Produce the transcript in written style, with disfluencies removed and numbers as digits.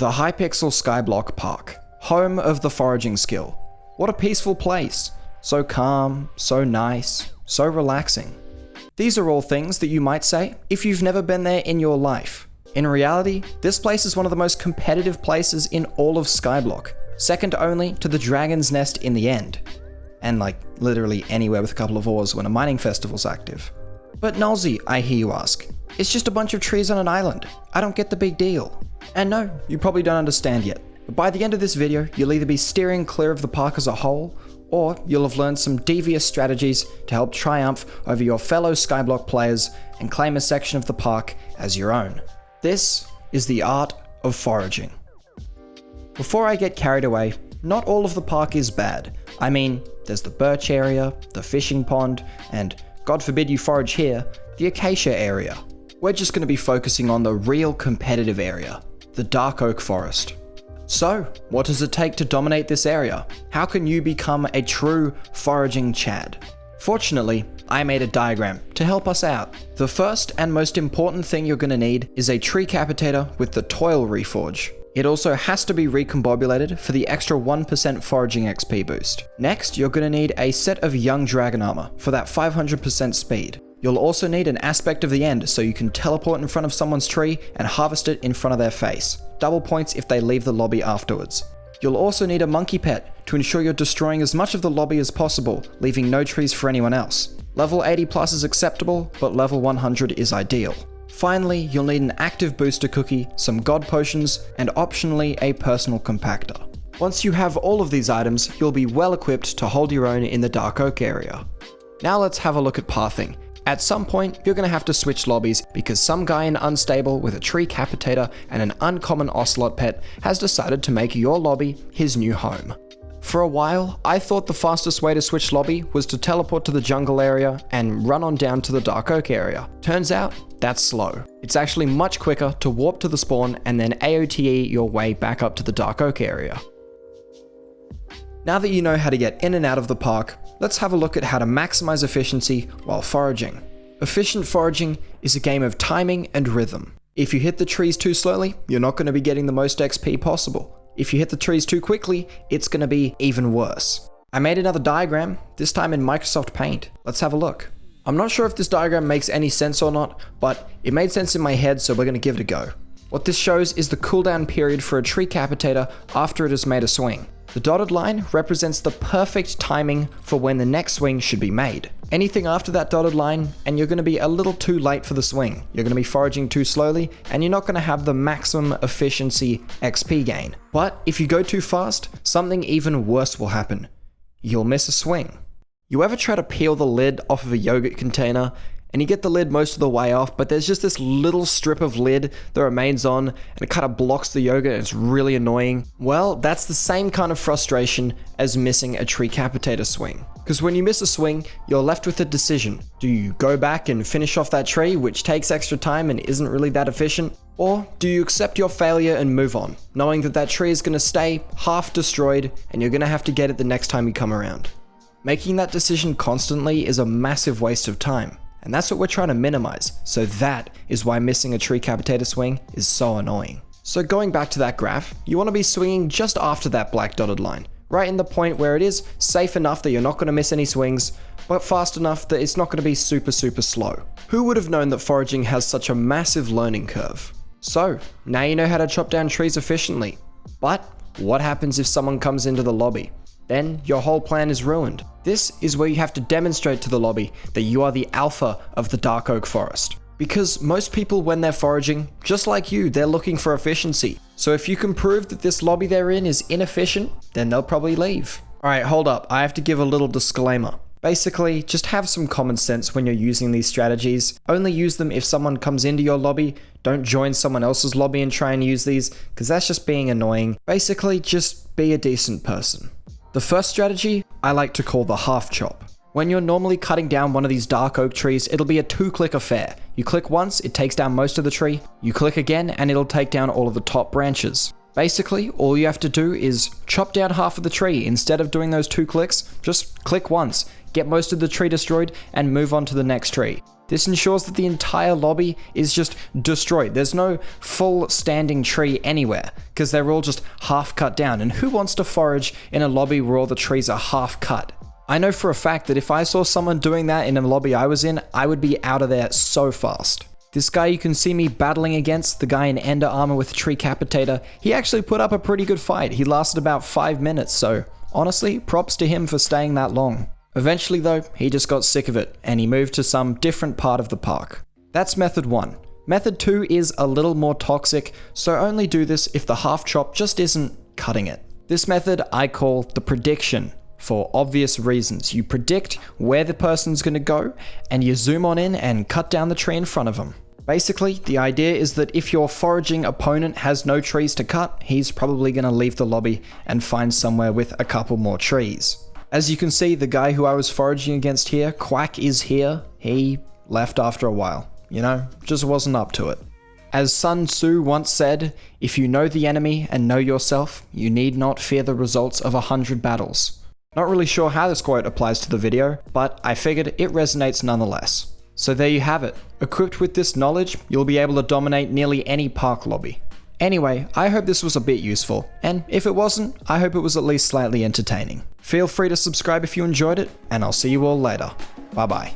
The Hypixel Skyblock Park, home of the foraging skill. What a peaceful place. So calm, so nice, so relaxing. These are all things that you might say if you've never been there in your life. In reality, this place is one of the most competitive places in all of Skyblock, second only to the Dragon's Nest in the end. And like literally anywhere with a couple of ores when a mining festival's active. But Nullzee, I hear you ask, it's just a bunch of trees on an island. I don't get the big deal. And no, you probably don't understand yet. But by the end of this video, you'll either be steering clear of the park as a whole, or you'll have learned some devious strategies to help triumph over your fellow Skyblock players and claim a section of the park as your own. This is the Art of Foraging. Before I get carried away, not all of the park is bad. I mean, there's the birch area, the fishing pond, and God forbid you forage here, the acacia area. We're just going to be focusing on the real competitive area, the dark oak forest. So, what does it take to dominate this area? How can you become a true foraging Chad? Fortunately, I made a diagram to help us out. The first and most important thing you're going to need is a tree capitator with the toil reforge. It also has to be recombobulated for the extra 1% foraging XP boost. Next, you're going to need a set of young dragon armor for that 500% speed. You'll also need an aspect of the end so you can teleport in front of someone's tree and harvest it in front of their face. Double points if they leave the lobby afterwards. You'll also need a monkey pet to ensure you're destroying as much of the lobby as possible, leaving no trees for anyone else. Level 80 plus is acceptable, but level 100 is ideal. Finally, you'll need an active booster cookie, some god potions, and optionally a personal compactor. Once you have all of these items, you'll be well equipped to hold your own in the dark oak area. Now let's have a look at pathing. At some point, you're going to have to switch lobbies because some guy in Unstable with a tree capitator and an uncommon ocelot pet has decided to make your lobby his new home. For a while, I thought the fastest way to switch lobby was to teleport to the jungle area and run on down to the dark oak area. Turns out, that's slow. It's actually much quicker to warp to the spawn and then AOTE your way back up to the dark oak area. Now that you know how to get in and out of the park, let's have a look at how to maximize efficiency while foraging. Efficient foraging is a game of timing and rhythm. If you hit the trees too slowly, you're not going to be getting the most XP possible. If you hit the trees too quickly, it's going to be even worse. I made another diagram, this time in Microsoft Paint. Let's have a look. I'm not sure if this diagram makes any sense or not, but it made sense in my head, so we're going to give it a go. What this shows is the cooldown period for a tree capitator after it has made a swing. The dotted line represents the perfect timing for when the next swing should be made. Anything after that dotted line, and you're going to be a little too late for the swing. You're going to be foraging too slowly, and you're not going to have the maximum efficiency XP gain. But if you go too fast, something even worse will happen. You'll miss a swing. You ever try to peel the lid off of a yogurt container, and you get the lid most of the way off, but there's just this little strip of lid that remains on, and it kind of blocks the yogurt, and it's really annoying? Well, that's the same kind of frustration as missing a tree capitator swing. Because when you miss a swing, you're left with a decision. Do you go back and finish off that tree, which takes extra time and isn't really that efficient? Or do you accept your failure and move on, knowing that that tree is going to stay half destroyed, and you're going to have to get it the next time you come around? Making that decision constantly is a massive waste of time. And that's what we're trying to minimize, so that is why missing a tree capitator swing is so annoying. So going back to that graph, you want to be swinging just after that black dotted line, right in the point where it is safe enough that you're not going to miss any swings, but fast enough that it's not going to be super slow. Who would have known that foraging has such a massive learning curve? So, now you know how to chop down trees efficiently. But what happens if someone comes into the lobby? Then your whole plan is ruined. This is where you have to demonstrate to the lobby that you are the alpha of the dark oak forest. Because most people, when they're foraging, just like you, they're looking for efficiency. So if you can prove that this lobby they're in is inefficient, then they'll probably leave. Alright, hold up, I have to give a little disclaimer. Basically, just have some common sense when you're using these strategies. Only use them if someone comes into your lobby. Don't join someone else's lobby and try and use these, because that's just being annoying. Basically, just be a decent person. The first strategy, I like to call the half chop. When you're normally cutting down one of these dark oak trees, it'll be a 2-click affair. You click once, it takes down most of the tree. You click again, and it'll take down all of the top branches. Basically, all you have to do is chop down half of the tree. Instead of doing those 2 clicks, just click once, get most of the tree destroyed, and move on to the next tree. This ensures that the entire lobby is just destroyed. There's no full standing tree anywhere, because they're all just half cut down. And who wants to forage in a lobby where all the trees are half cut? I know for a fact that if I saw someone doing that in a lobby I was in, I would be out of there so fast. This guy you can see me battling against, the guy in ender armor with tree capitator, he actually put up a pretty good fight. He lasted about 5 minutes, so honestly, props to him for staying that long. Eventually though, he just got sick of it, and he moved to some different part of the park. That's method 1. Method 2 is a little more toxic, so only do this if the half chop just isn't cutting it. This method I call the prediction, for obvious reasons. You predict where the person's gonna go, and you zoom on in and cut down the tree in front of them. Basically, the idea is that if your foraging opponent has no trees to cut, he's probably gonna leave the lobby and find somewhere with a couple more trees. As you can see, the guy who I was foraging against here, Quack is here, he left after a while. You know, just wasn't up to it. As Sun Tzu once said, if you know the enemy and know yourself, you need not fear the results of 100 battles. Not really sure how this quote applies to the video, but I figured it resonates nonetheless. So there you have it. Equipped with this knowledge, you'll be able to dominate nearly any park lobby. Anyway, I hope this was a bit useful, and if it wasn't, I hope it was at least slightly entertaining. Feel free to subscribe if you enjoyed it, and I'll see you all later. Bye bye.